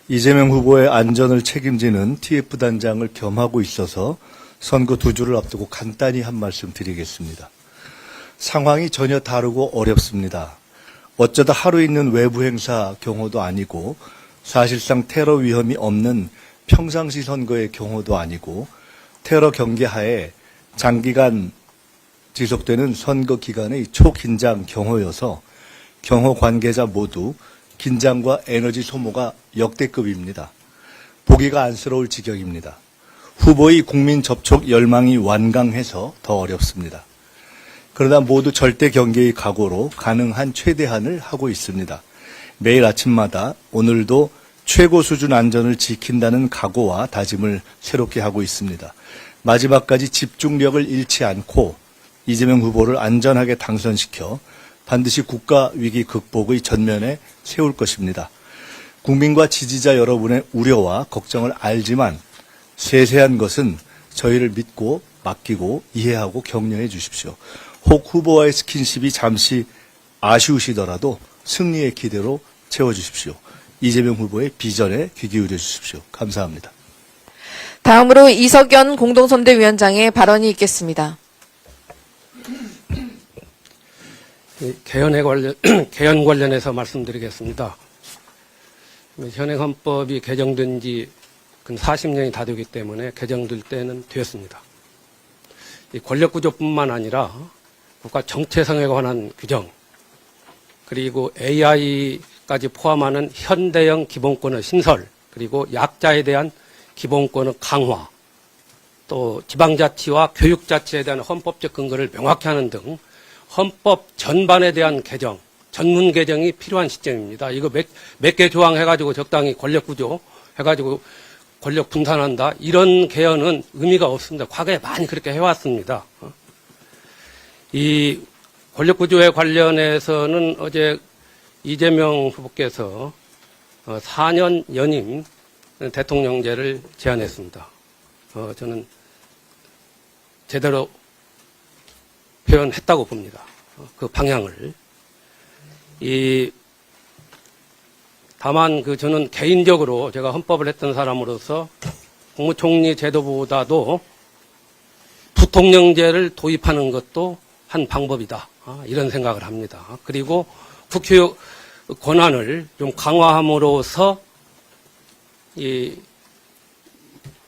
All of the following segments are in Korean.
이재명 후보의 안전을 책임지는 TF단장을 겸하고 있어서 선거 2주를 앞두고 간단히 한 말씀 드리겠습니다. 상황이 전혀 다르고 어렵습니다. 어쩌다 하루 있는 외부 행사 경호도 아니고 사실상 테러 위험이 없는 평상시 선거의 경호도 아니고 테러 경계하에 장기간 지속되는 선거 기간의 초긴장 경호여서 경호 관계자 모두 긴장과 에너지 소모가 역대급입니다. 보기가 안쓰러울 지경입니다. 후보의 국민 접촉 열망이 완강해서 더 어렵습니다. 그러나 모두 절대 경계의 각오로 가능한 최대한을 하고 있습니다. 매일 아침마다 오늘도 최고 수준 안전을 지킨다는 각오와 다짐을 새롭게 하고 있습니다. 마지막까지 집중력을 잃지 않고 이재명 후보를 안전하게 당선시켜 반드시 국가 위기 극복의 전면에 세울 것입니다. 국민과 지지자 여러분의 우려와 걱정을 알지만 세세한 것은 저희를 믿고 맡기고 이해하고 격려해 주십시오. 혹 후보와의 스킨십이 잠시 아쉬우시더라도 승리의 기대로 채워주십시오. 이재명 후보의 비전에 귀 기울여 주십시오. 감사합니다. 다음으로 이석연 공동선대위원장의 발언이 있겠습니다. 개헌 관련해서 말씀드리겠습니다. 현행 헌법이 개정된 지 근 40년이 다 되기 때문에 개정될 때는 되었습니다. 이 권력구조뿐만 아니라 국가 정체성에 관한 규정, 그리고 AI까지 포함하는 현대형 기본권의 신설, 그리고 약자에 대한 기본권의 강화, 또 지방자치와 교육자치에 대한 헌법적 근거를 명확히 하는 등 헌법 전반에 대한 개정, 전문 개정이 필요한 시점입니다. 이거 몇 개 조항 해가지고 적당히 권력구조 해가지고 권력 분산한다, 이런 개헌은 의미가 없습니다. 과거에 많이 그렇게 해왔습니다. 이 권력구조에 관련해서는 어제 이재명 후보께서 4년 연임 대통령제를 제안했습니다. 저는 제대로 표현했다고 봅니다. 그 방향을. 다만 저는 개인적으로 제가 헌법을 했던 사람으로서 국무총리 제도보다도 부통령제를 도입하는 것도 한 방법이다, 이런 생각을 합니다. 그리고 국회 권한을 좀 강화함으로써 이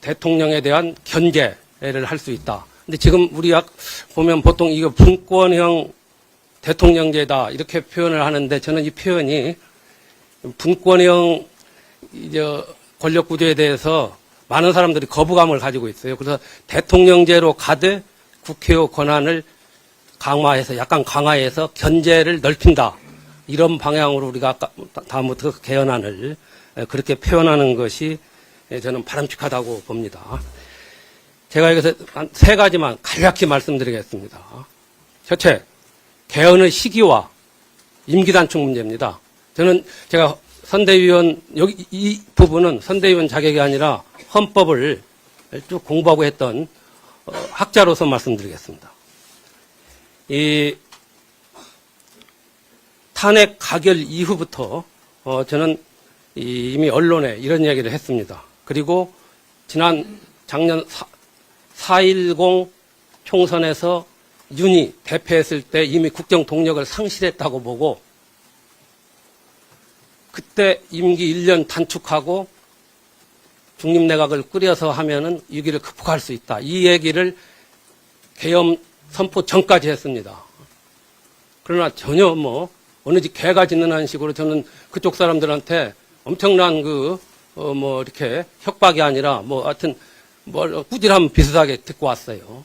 대통령에 대한 견제를 할 수 있다. 근데 지금 우리가 보면 보통 이거 분권형 대통령제다 이렇게 표현을 하는데, 저는 이 표현이 분권형 권력구조에 대해서 많은 사람들이 거부감을 가지고 있어요. 그래서 대통령제로 가되 국회의 권한을 강화해서, 약간 강화해서 견제를 넓힌다, 이런 방향으로 우리가 다음부터 개헌안을 그렇게 표현하는 것이 저는 바람직하다고 봅니다. 제가 여기서 한 3가지만 간략히 말씀드리겠습니다. 첫째, 개헌의 시기와 임기 단축 문제입니다. 제가 선대위원, 여기 이 부분은 선대위원 자격이 아니라 헌법을 쭉 공부하고 했던 학자로서 말씀드리겠습니다. 이 탄핵 가결 이후부터 저는 이미 언론에 이런 이야기를 했습니다. 그리고 작년 4.10 총선에서 윤이 대패했을 때 이미 국정 동력을 상실했다고 보고, 그때 임기 1년 단축하고 중립내각을 꾸려서 하면은 위기를 극복할 수 있다, 이 얘기를 계엄 선포 전까지 했습니다. 그러나 전혀 어느 집 개가 짖는 식으로 저는 그쪽 사람들한테 엄청난 이렇게 협박이 아니라 하여튼 꾸지람 비슷하게 듣고 왔어요.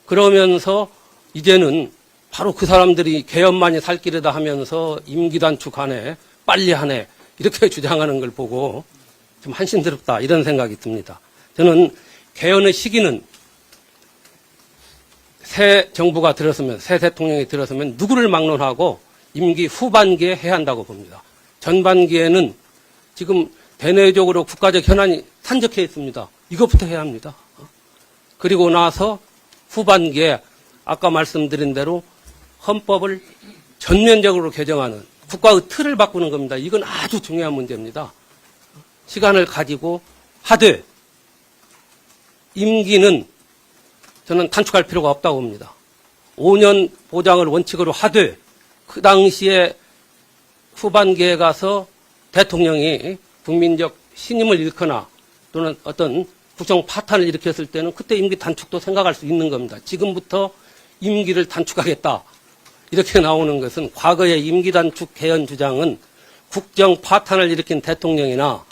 그러면서 이제는 바로 그 사람들이 개헌만이 살 길이다 하면서 임기 단축하네, 빨리 하네, 이렇게 주장하는 걸 보고 좀 한심스럽다, 이런 생각이 듭니다. 저는 개헌의 시기는 새 정부가 들었으면, 새 대통령이 들었으면 누구를 막론하고 임기 후반기에 해야 한다고 봅니다. 전반기에는 지금 대내적으로 국가적 현안이 산적해 있습니다. 이것부터 해야 합니다. 그리고 나서 후반기에 아까 말씀드린 대로 헌법을 전면적으로 개정하는 국가의 틀을 바꾸는 겁니다. 이건 아주 중요한 문제입니다. 시간을 가지고 하되 임기는 저는 단축할 필요가 없다고 봅니다. 5년 보장을 원칙으로 하되 그 당시에 후반기에 가서 대통령이 국민적 신임을 잃거나 또는 어떤 국정 파탄을 일으켰을 때는 그때 임기 단축도 생각할 수 있는 겁니다. 지금부터 임기를 단축하겠다 이렇게 나오는 것은 과거의 임기 단축 개헌 주장은 국정 파탄을 일으킨 대통령이나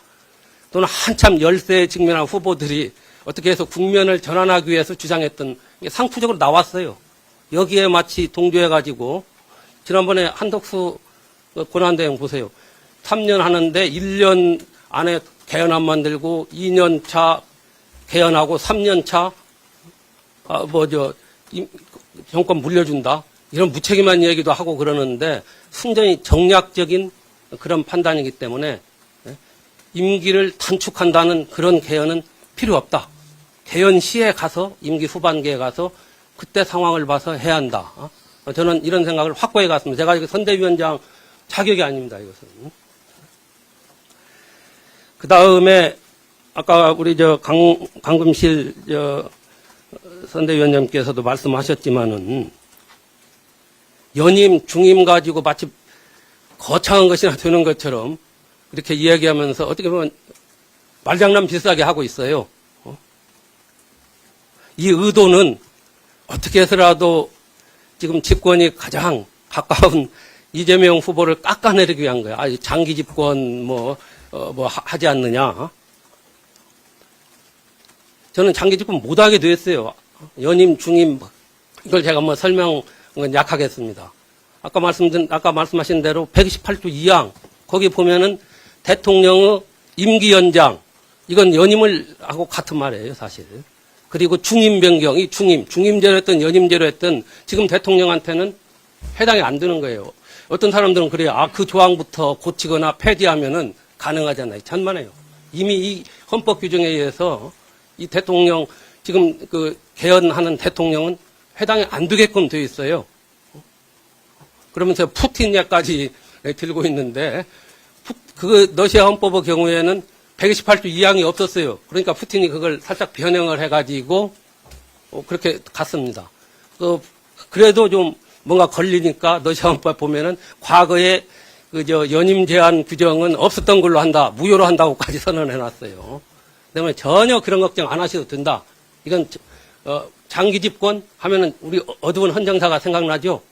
또는 한참 열세에 직면한 후보들이 어떻게 해서 국면을 전환하기 위해서 주장했던 게 상투적으로 나왔어요. 여기에 마치 동조해가지고 지난번에 한덕수 권한대행 보세요. 3년 하는데 1년 안에 개헌 안 만들고 2년 차 개헌하고 3년 차 정권 물려준다. 이런 무책임한 얘기도 하고 그러는데 순전히 정략적인 그런 판단이기 때문에 임기를 단축한다는 그런 개헌은 필요 없다. 개헌 시에 가서 임기 후반기에 가서 그때 상황을 봐서 해야 한다. 저는 이런 생각을 확고히 갖습니다. 제가 이거 선대위원장 자격이 아닙니다. 이것은. 그 다음에 아까 우리 강금실 선대위원장께서도 말씀하셨지만은 연임 중임 가지고 마치 거창한 것이나 되는 것처럼 이렇게 이야기하면서 어떻게 보면 말장난 비슷하게 하고 있어요. 이 의도는 어떻게 해서라도 지금 집권이 가장 가까운 이재명 후보를 깎아내리기 위한 거야. 장기 집권 하지 않느냐. 저는 장기 집권 못하게 됐어요. 연임, 중임, 이걸 제가 설명은 약하겠습니다. 아까 말씀하신 대로 128조 2항, 거기 보면은 대통령의 임기 연장, 이건 연임을 하고 같은 말이에요, 사실. 그리고 중임 변경, 이 중임제로 했든 연임제로 했든 지금 대통령한테는 해당이 안 되는 거예요. 어떤 사람들은 그래요. 그 조항부터 고치거나 폐지하면은 가능하잖아요. 천만에요. 이미 이 헌법 규정에 의해서 이 대통령, 지금 개헌하는 대통령은 해당이 안 되게끔 되어 있어요. 그러면서 푸틴 약까지 들고 있는데, 러시아 헌법의 경우에는 128조 2항이 없었어요. 그러니까 푸틴이 그걸 살짝 변형을 해가지고, 그렇게 갔습니다. 그래도 좀 뭔가 걸리니까 러시아 헌법 보면은 과거에 연임 제한 규정은 없었던 걸로 한다, 무효로 한다고까지 선언해놨어요. 그다음에 전혀 그런 걱정 안 하셔도 된다. 이건 장기 집권 하면은 우리 어두운 헌정사가 생각나죠.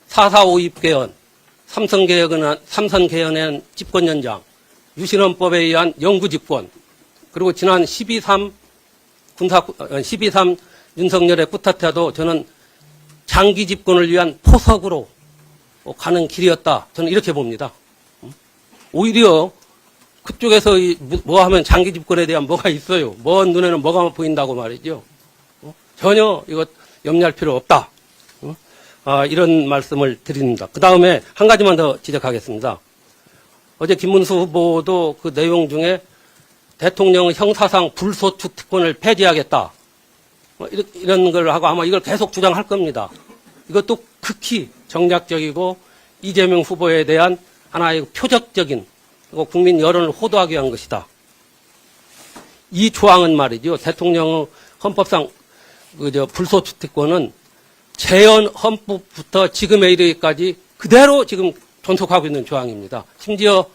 4.4.5 개헌, 삼선 개헌의 집권 연장, 유신헌법에 의한 영구 집권, 그리고 지난 12.3 윤석열의 쿠데타도 저는 장기 집권을 위한 포석으로 가는 길이었다. 저는 이렇게 봅니다. 오히려 그쪽에서 뭐 하면 장기 집권에 대한 뭐가 있어요. 먼 눈에는 뭐가 보인다고 말이죠. 전혀 이거 염려할 필요 없다. 이런 말씀을 드립니다. 그 다음에 한 가지만 더 지적하겠습니다. 어제 김문수 후보도 그 내용 중에 대통령 형사상 불소추 특권을 폐지하겠다. 이런 걸 하고 아마 이걸 계속 주장할 겁니다. 이것도 극히 정략적이고 이재명 후보에 대한 하나의 표적적인 그리고 국민 여론을 호도하기 위한 것이다. 이 조항은 말이죠. 대통령 헌법상 불소추 특권은 재헌 헌법부터 지금에 이르기까지 그대로 지금 존속하고 있는 조항입니다. 심지어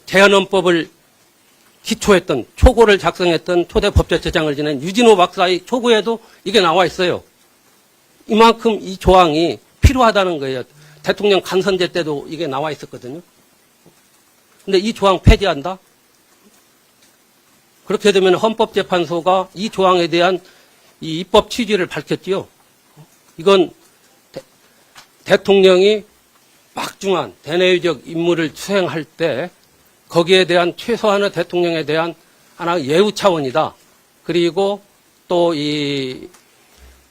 재헌 헌법을 기초했던 초고를 작성했던 초대 법제처장을 지낸 유진호 박사의 초고에도 이게 나와 있어요. 이만큼 이 조항이 필요하다는 거예요. 대통령 간선제 때도 이게 나와 있었거든요. 근데 이 조항 폐지한다? 그렇게 되면 헌법재판소가 이 조항에 대한 이 입법 취지를 밝혔지요. 이건 대통령이 막중한 대내유적 임무를 수행할 때 거기에 대한 최소한의 대통령에 대한 하나의 예우 차원이다. 그리고 또 이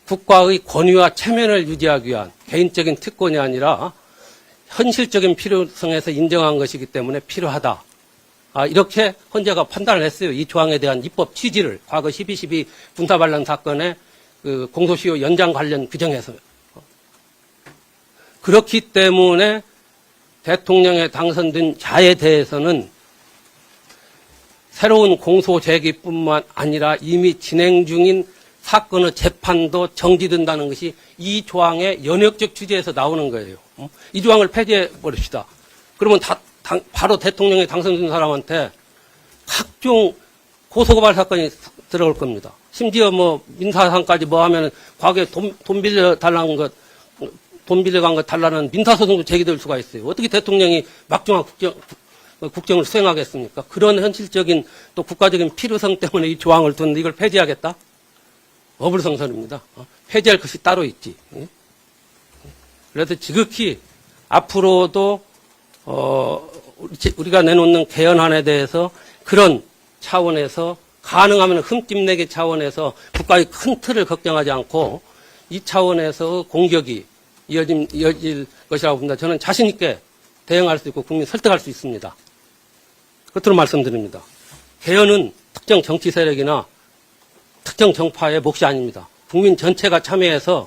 국가의 권위와 체면을 유지하기 위한 개인적인 특권이 아니라 현실적인 필요성에서 인정한 것이기 때문에 필요하다. 이렇게 헌재가 판단을 했어요. 이 조항에 대한 입법 취지를 과거 12.12 군사반란 사건의 공소시효 연장 관련 규정에서. 그렇기 때문에 대통령에 당선된 자에 대해서는 새로운 공소 제기뿐만 아니라 이미 진행 중인 사건의 재판도 정지된다는 것이 이 조항의 연역적 취지에서 나오는 거예요. 이 조항을 폐지해 버립시다. 그러면 바로 대통령이 당선된 사람한테 각종 고소고발 사건이 들어올 겁니다. 심지어 뭐 민사상까지 뭐 하면 과거에 돈 빌려간 것 달라는 민사소송도 제기될 수가 있어요. 어떻게 대통령이 막중한 국정을 수행하겠습니까? 그런 현실적인 또 국가적인 필요성 때문에 이 조항을 두는데 이걸 폐지하겠다? 어불성설입니다. 폐지할 것이 따로 있지. 그래서 지극히 앞으로도 우리가 내놓는 개헌안에 대해서 그런 차원에서 가능하면 흠집내기 차원에서 국가의 큰 틀을 걱정하지 않고 이 차원에서 공격이 이어질 것이라고 봅니다. 저는 자신 있게 대응할 수 있고 국민 설득할 수 있습니다. 끝으로 말씀드립니다. 개헌은 특정 정치 세력이나 특정 정파의 몫이 아닙니다. 국민 전체가 참여해서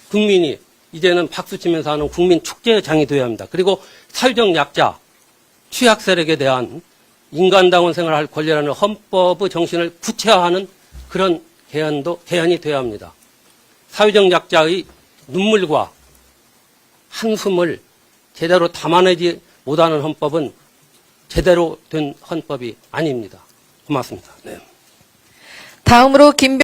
국민이 이제는 박수 치면서 하는 국민 축제의 장이 되어야 합니다. 그리고 사회적 약자, 취약 세력에 대한 인간다운 생활을 할 권리라는 헌법의 정신을 구체화하는 그런 개헌이 되어야 합니다. 사회적 약자의 눈물과 한숨을 제대로 담아내지 못하는 헌법은 제대로 된 헌법이 아닙니다. 고맙습니다. 네. 다음으로